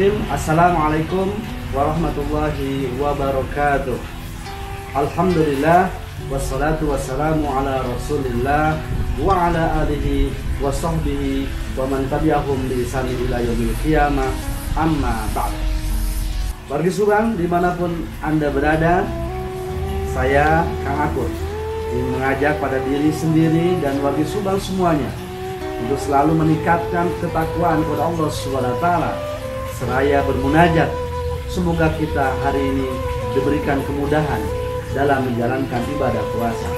muslim, assalamualaikum warahmatullahi wabarakatuh. Alhamdulillah, wassalatu wassalamu ala rasulillah wa ala alihi wa sahbihi wa man tabi'ahum bi ihsanin ila yaumil qiyamah, amma ba'd. Wargi Subang dimanapun Anda berada, saya Kang Akur ingin mengajak pada diri sendiri dan wargi Subang semuanya untuk selalu meningkatkan ketakwaan kepada Allah SWT seraya bermunajat. Semoga kita hari ini diberikan kemudahan dalam menjalankan ibadah puasa,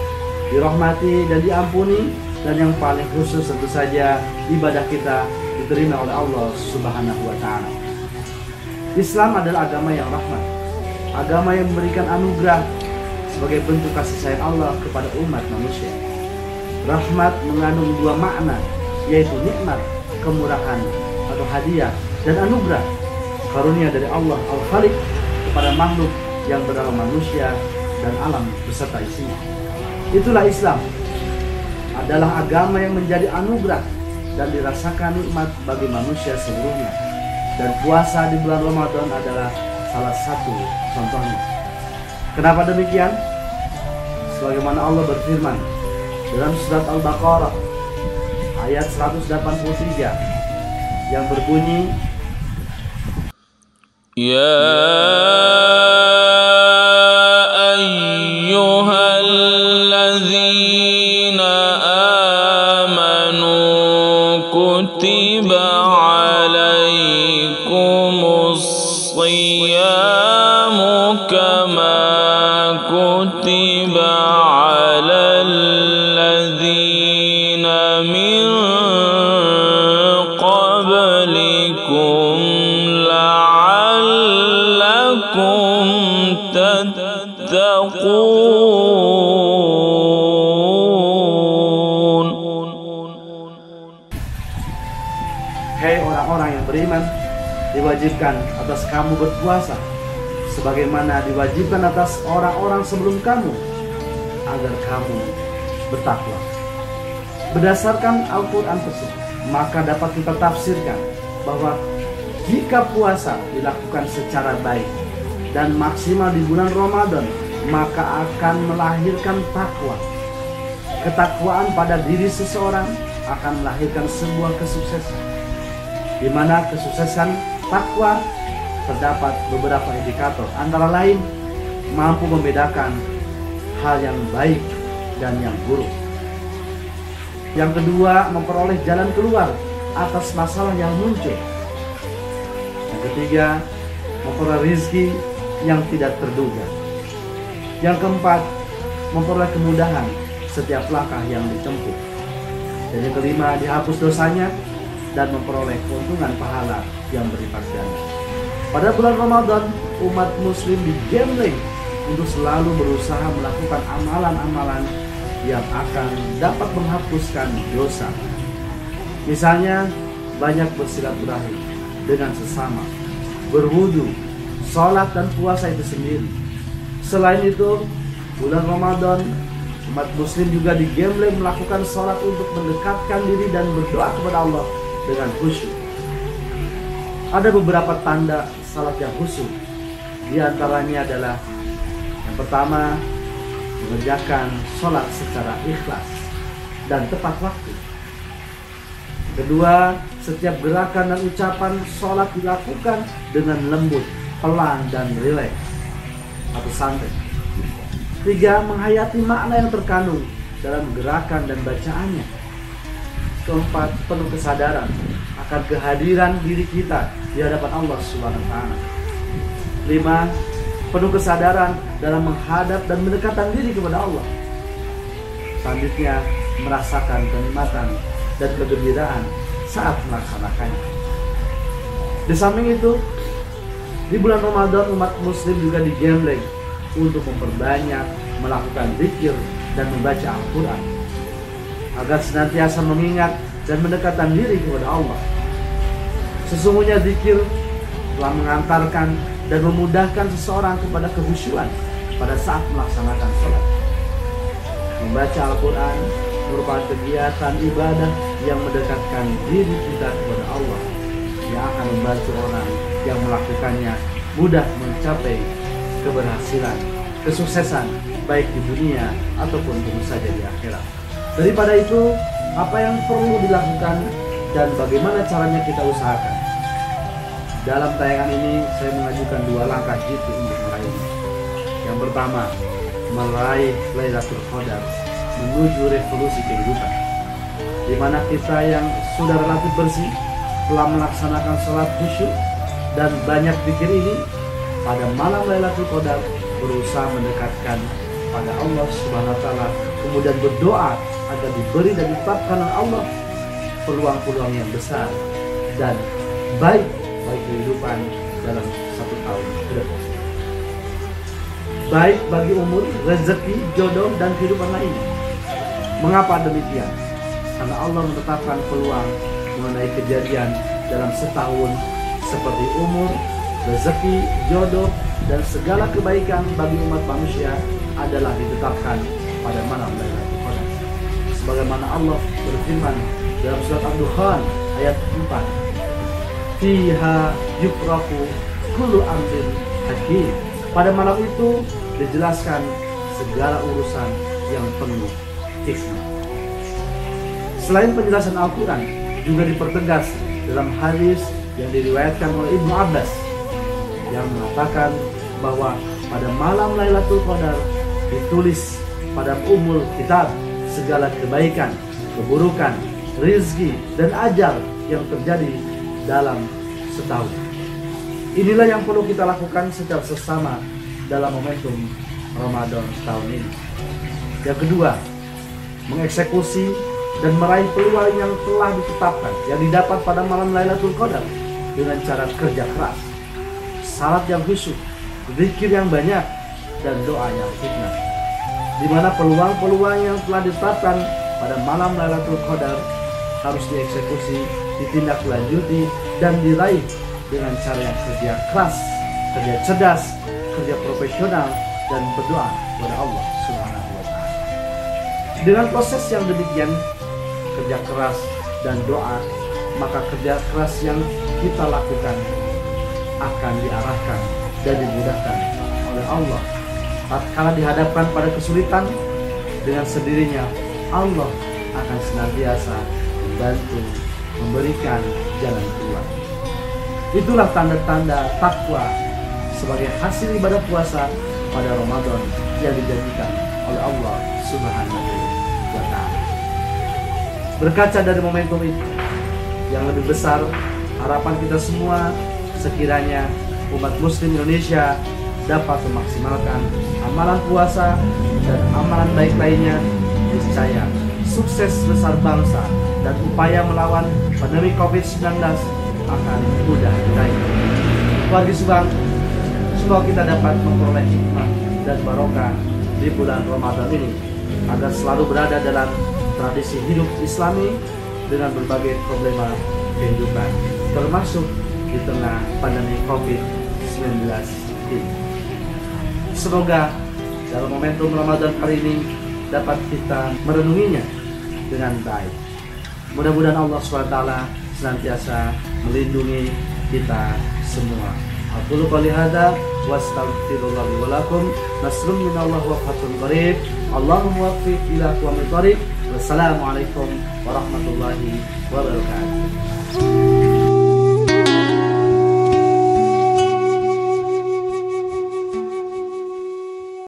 dirahmati dan diampuni, dan yang paling khusus tentu saja ibadah kita diterima oleh Allah Subhanahu wa Ta'ala. Islam adalah agama yang rahmat, agama yang memberikan anugerah sebagai bentuk kasih sayang Allah kepada umat manusia. Rahmat mengandung dua makna, yaitu nikmat, kemurahan atau hadiah, dan anugerah, karunia dari Allah Al-Khaliq kepada makhluk yang bernama manusia dan alam beserta isinya. Itulah Islam, adalah agama yang menjadi anugerah dan dirasakan nikmat bagi manusia seluruhnya. Dan puasa di bulan Ramadan adalah salah satu contohnya. Kenapa demikian? Sebagaimana Allah berfirman dalam surat Al-Baqarah ayat 183 yang berbunyi, Ya ayyuhalladzina amanu kutiba alaikumus siyamu kama kutiba alal ladzina min qablikum la'allakum tattaqun. Hei orang-orang yang beriman, diwajibkan atas kamu berpuasa sebagaimana diwajibkan atas orang-orang sebelum kamu, agar kamu bertakwa. Berdasarkan Al-Quran tersebut, maka dapat kita tafsirkan bahwa jika puasa dilakukan secara baik dan maksimal di bulan Ramadan, maka akan melahirkan takwa. Ketakwaan pada diri seseorang akan melahirkan sebuah kesuksesan, di mana kesuksesan takwa terdapat beberapa indikator, antara lain mampu membedakan hal yang baik dan yang buruk. Yang kedua, memperoleh jalan keluar atas masalah yang muncul. Yang ketiga, memperoleh rezeki yang tidak terduga. Yang keempat, memperoleh kemudahan setiap langkah yang ditempuh. Dan yang kelima, dihapus dosanya dan memperoleh keuntungan pahala yang berlipat ganda. Pada bulan Ramadan, umat muslim digembling untuk selalu berusaha melakukan amalan-amalan yang akan dapat menghapuskan dosa. Misalnya, banyak bersilaturahim dengan sesama, berwudu, sholat dan puasa itu sendiri. Selain itu, bulan Ramadan, umat muslim juga digembling melakukan sholat untuk mendekatkan diri dan berdoa kepada Allah dengan khusyuk. Ada beberapa tanda salat yang khusyuk. Di antaranya adalah yang pertama, mengerjakan sholat secara ikhlas dan tepat waktu. Kedua, setiap gerakan dan ucapan sholat dilakukan dengan lembut, pelan dan rileks atau santai. Tiga, menghayati makna yang terkandung dalam gerakan dan bacaannya. Keempat, penuh kesadaran akan kehadiran diri kita di hadapan Allah Subhanahu wa Ta'ala. Lima, penuh kesadaran dalam menghadap dan mendekatkan diri kepada Allah. Selanjutnya, merasakan kenikmatan dan kegembiraan saat melaksanakannya. Di samping itu, di bulan Ramadan umat muslim juga digembling untuk memperbanyak melakukan zikir dan membaca Al-Quran, agar senantiasa mengingat dan mendekatkan diri kepada Allah. Sesungguhnya zikir telah mengantarkan dan memudahkan seseorang kepada kehusyuan pada saat melaksanakan sholat. Membaca Al-Quran merupakan kegiatan ibadah yang mendekatkan diri kita kepada Allah, yang akan membantu orang yang melakukannya mudah mencapai keberhasilan, kesuksesan baik di dunia ataupun tentu saja di akhirat. Daripada itu, apa yang perlu dilakukan dan bagaimana caranya kita usahakan? Dalam tayangan ini saya mengajukan 2 langkah jitu untuk meraihnya. Yang pertama, meraih Lailatul Qadar menuju revolusi kehidupan, di mana kita yang sudah relatif bersih telah melaksanakan sholat khusyuk dan banyak zikir ini pada malam Lailatul Qadar berusaha mendekatkan pada Allah Subhanahu wa taala, kemudian berdoa agar diberi dan ditetapkan oleh Allah peluang-peluang yang besar dan baik bagi kehidupan dalam 1 tahun ke depan. Baik bagi umur, rezeki, jodoh, dan kehidupan lainnya. Mengapa demikian? Karena Allah menetapkan peluang mengenai kejadian dalam setahun seperti umur, rezeki, jodoh, dan segala kebaikan bagi umat manusia adalah ditetapkan pada malam Lailatul Qadar. Sebagaimana Allah berfirman dalam surat Ad-Dukhan ayat 4, "Fiha yufraqu kullu amrin hakim." Pada malam itu dijelaskan segala urusan yang penuh hikmah. Selain penjelasan Al-Quran, juga dipertegas dalam hadis yang diriwayatkan oleh Ibnu Abbas yang mengatakan bahwa pada malam Lailatul Qadar ditulis pada umul kitab segala kebaikan, keburukan, rizki, dan ajal yang terjadi dalam setahun. Inilah yang perlu kita lakukan secara sesama dalam momentum Ramadan tahun ini. Yang kedua, mengeksekusi dan meraih peluang yang telah ditetapkan yang didapat pada malam Lailatul Qadar dengan cara kerja keras, salat yang khusyuk, zikir yang banyak, dan doa yang hikmah. Di mana peluang-peluang yang telah ditetapkan pada malam Lailatul Qadar harus dieksekusi, ditindaklanjuti, dan diraih dengan cara yang kerja keras, kerja cerdas, kerja profesional, dan berdoa kepada Allah Subhanahu wa taala. Dengan proses yang demikian, kerja keras dan doa, maka kerja keras yang kita lakukan akan diarahkan dan dimudahkan oleh Allah. Tatkala dihadapkan pada kesulitan, dengan sendirinya Allah akan senantiasa membantu, memberikan jalan keluar. Itulah tanda-tanda takwa sebagai hasil ibadah puasa pada Ramadan yang dijanjikan oleh Allah Subhanahu wa taala. Berkaca dari momentum itu yang lebih besar, harapan kita semua sekiranya umat muslim Indonesia dapat memaksimalkan amalan puasa dan amalan baik lainnya, niscaya sukses besar bangsa dan upaya melawan pandemi COVID-19 akan mudah diraih. Bagi Subang, semoga kita dapat memperoleh hikmah dan barokah di bulan Ramadan ini agar selalu berada dalam tradisi hidup Islami dengan berbagai problema kehidupan, termasuk di tengah pandemi COVID-19 ini. Semoga dalam momentum Ramadan kali ini dapat kita merenunginya dengan baik. Mudah-mudahan Allah SWT senantiasa melindungi kita semua. Aqulu qouli hadza wa astaghfirullah li wa lakum. Nasrun minallahi wa fathun qarib. Allahumma waffiq ila aqwamit thoriq. Wassalamualaikum warahmatullahi wabarakatuh.